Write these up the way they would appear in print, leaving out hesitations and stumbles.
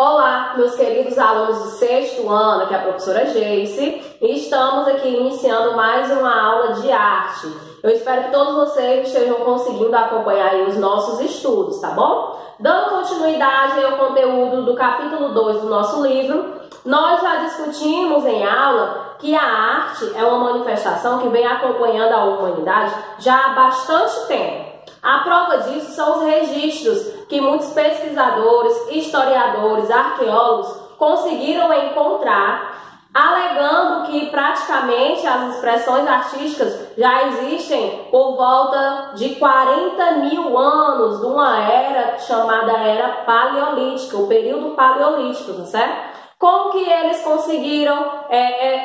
Olá, meus queridos alunos do sexto ano, aqui é a professora Geice, e estamos aqui iniciando mais uma aula de arte. Eu espero que todos vocês estejam conseguindo acompanhar aí os nossos estudos, tá bom? Dando continuidade ao conteúdo do capítulo 2 do nosso livro, nós já discutimos em aula que a arte é uma manifestação que vem acompanhando a humanidade já há bastante tempo. A prova disso são os registros que muitos pesquisadores, historiadores, arqueólogos conseguiram encontrar, alegando que praticamente as expressões artísticas já existem por volta de 40 mil anos de uma era chamada Era Paleolítica, o período Paleolítico, tá certo? Como que eles conseguiram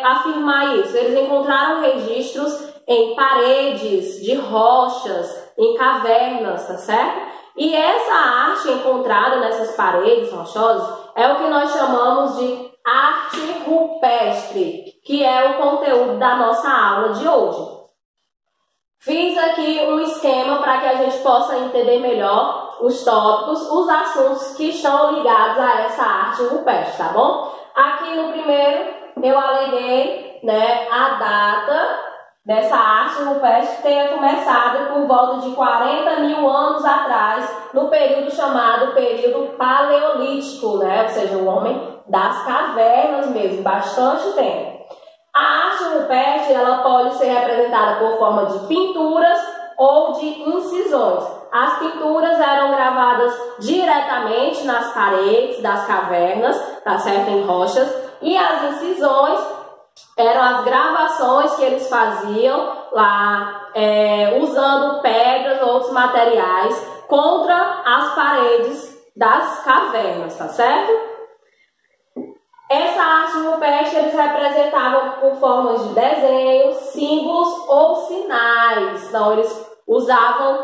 afirmar isso? Eles encontraram registros em paredes de rochas, em cavernas, tá certo? E essa arte encontrada nessas paredes rochosas é o que nós chamamos de arte rupestre, que é o conteúdo da nossa aula de hoje. Fiz aqui um esquema para que a gente possa entender melhor os tópicos, os assuntos que estão ligados a essa arte rupestre, tá bom? Aqui no primeiro eu aleguei, a data dessa arte rupestre tenha começado por volta de 40 mil anos atrás, no período chamado período paleolítico, ou seja, o homem das cavernas mesmo, bastante tempo. A arte rupestre ela pode ser representada por forma de pinturas ou de incisões. As pinturas eram gravadas diretamente nas paredes das cavernas, tá certo? Em rochas, e as incisões eram as gravações que eles faziam lá, usando pedras ou outros materiais contra as paredes das cavernas, tá certo? Essa arte rupestre eles representavam por formas de desenhos, símbolos ou sinais. Então, eles usavam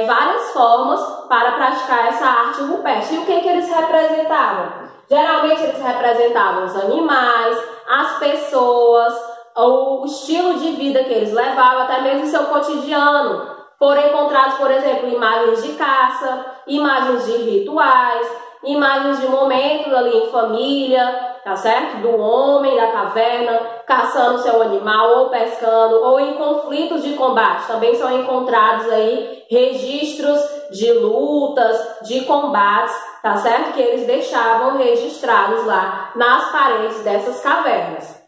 várias formas para praticar essa arte rupestre. E o que eles representavam? Geralmente, eles representavam os animais, as pessoas, o estilo de vida que eles levavam, até mesmo o seu cotidiano. Foram encontrados, por exemplo, imagens de caça, imagens de rituais, imagens de momentos ali em família, tá certo? Do homem da caverna caçando seu animal ou pescando, ou em conflitos de combate. Também são encontrados aí registros de lutas, de combates, tá certo? Que eles deixavam registrados lá nas paredes dessas cavernas.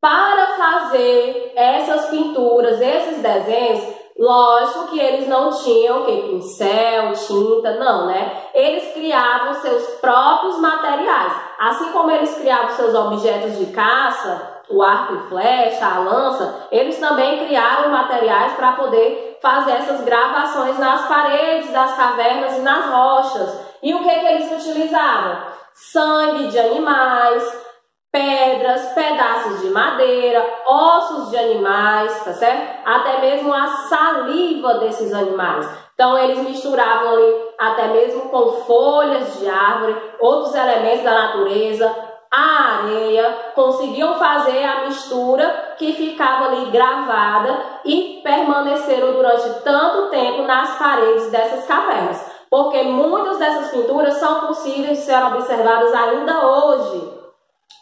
Para fazer essas pinturas, esses desenhos, lógico que eles não tinham pincel, tinta, não, Eles criavam seus próprios materiais. Assim como eles criavam seus objetos de caça, o arco e flecha, a lança, eles também criaram materiais para poder fazer essas gravações nas paredes das cavernas e nas rochas. E o que eles utilizavam? Sangue de animais, pedras, pedaços de madeira, ossos de animais, tá certo? Até mesmo a saliva desses animais. Então, eles misturavam ali até mesmo com folhas de árvore, outros elementos da natureza, a areia, conseguiam fazer a mistura que ficava ali gravada e permaneceram durante tanto tempo nas paredes dessas cavernas. Porque muitas dessas pinturas são possíveis de ser observadas ainda hoje.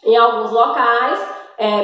Em alguns locais,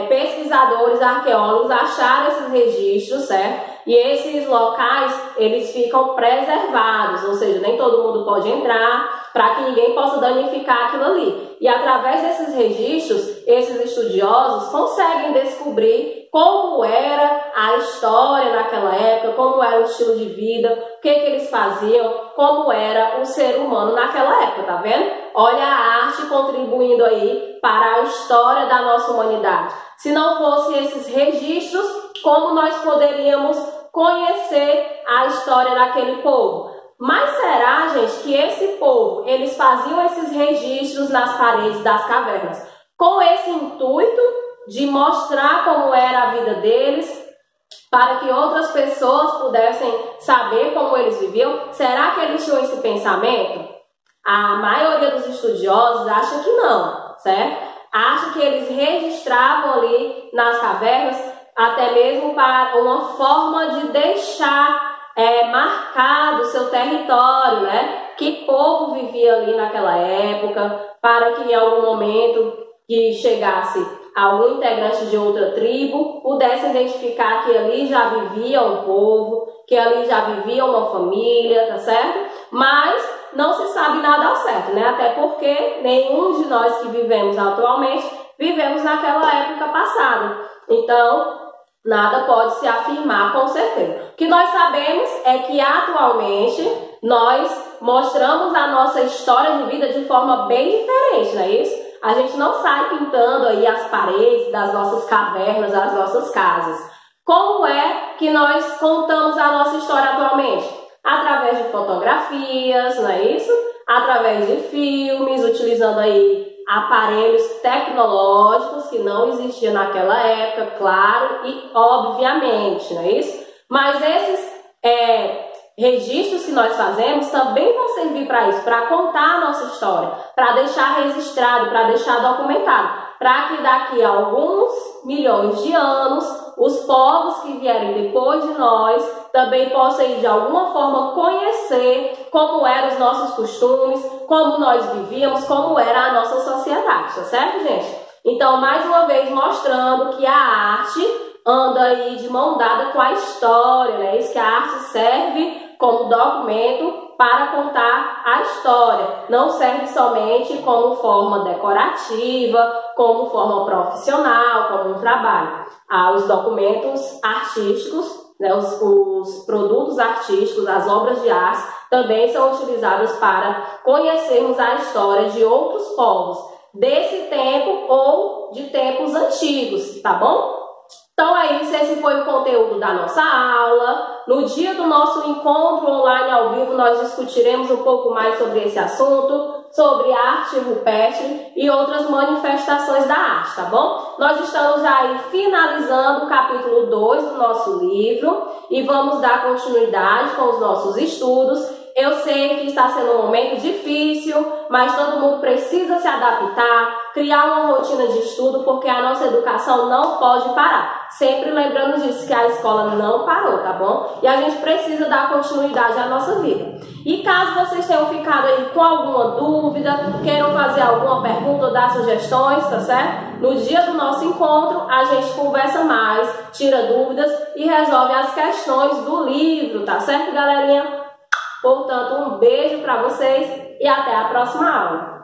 pesquisadores, arqueólogos acharam esses registros, certo? E esses locais, eles ficam preservados, ou seja, nem todo mundo pode entrar para que ninguém possa danificar aquilo ali. E através desses registros, esses estudiosos conseguem descobrir como era a história naquela época, como era o estilo de vida, o que eles faziam, como era o ser humano naquela época, tá vendo? Olha a arte contribuindo aí para a história da nossa humanidade. Se não fossem esses registros, como nós poderíamos conhecer a história daquele povo? Mas será, gente, que esse povo, eles faziam esses registros nas paredes das cavernas com esse intuito de mostrar como era a vida deles, para que outras pessoas pudessem saber como eles viviam? Será que eles tinham esse pensamento? A maioria dos estudiosos acha que não, certo? Acha que eles registravam ali nas cavernas até mesmo para uma forma de deixar marcado o seu território, Que povo vivia ali naquela época, para que em algum momento que chegasse algum integrante de outra tribo pudesse identificar que ali já vivia um povo, que ali já vivia uma família, tá certo? Mas não se sabe nada ao certo, né? Até porque nenhum de nós que vivemos atualmente vivemos naquela época passada. Então, nada pode se afirmar com certeza. O que nós sabemos é que atualmente nós mostramos a nossa história de vida de forma bem diferente, não é isso? A gente não sai pintando aí as paredes das nossas cavernas, das nossas casas. Como é que nós contamos a nossa história atualmente? Através de fotografias, não é isso? Através de filmes, utilizando aí aparelhos tecnológicos que não existiam naquela época, claro, e obviamente, não é isso? Mas esses registros que nós fazemos também vão servir para isso, para contar a nossa história, para deixar registrado, para deixar documentado, para que daqui a alguns milhões de anos, os povos que vierem depois de nós também possam de alguma forma conhecer como eram os nossos costumes, como nós vivíamos, como era a nossa sociedade, tá certo, gente? Então, mais uma vez mostrando que a arte anda aí de mão dada com a história, né? Isso que a arte serve como documento para contar a história. Não serve somente como forma decorativa, como forma profissional, como um trabalho. Os documentos artísticos, né? Os produtos artísticos, as obras de arte, também são utilizadas para conhecermos a história de outros povos, desse tempo ou de tempos antigos, tá bom? Então é isso, esse foi o conteúdo da nossa aula. No dia do nosso encontro online ao vivo, nós discutiremos um pouco mais sobre esse assunto, sobre arte rupestre e outras manifestações da arte, tá bom? Nós estamos já aí finalizando o capítulo 2 do nosso livro e vamos dar continuidade com os nossos estudos. Eu sei que está sendo um momento difícil, mas todo mundo precisa se adaptar, criar uma rotina de estudo, porque a nossa educação não pode parar. Sempre lembrando disso, que a escola não parou, tá bom? E a gente precisa dar continuidade à nossa vida. E caso vocês tenham ficado aí com alguma dúvida, queiram fazer alguma pergunta ou dar sugestões, tá certo? No dia do nosso encontro, a gente conversa mais, tira dúvidas e resolve as questões do livro, tá certo, galerinha? Portanto, um beijo para vocês e até a próxima aula.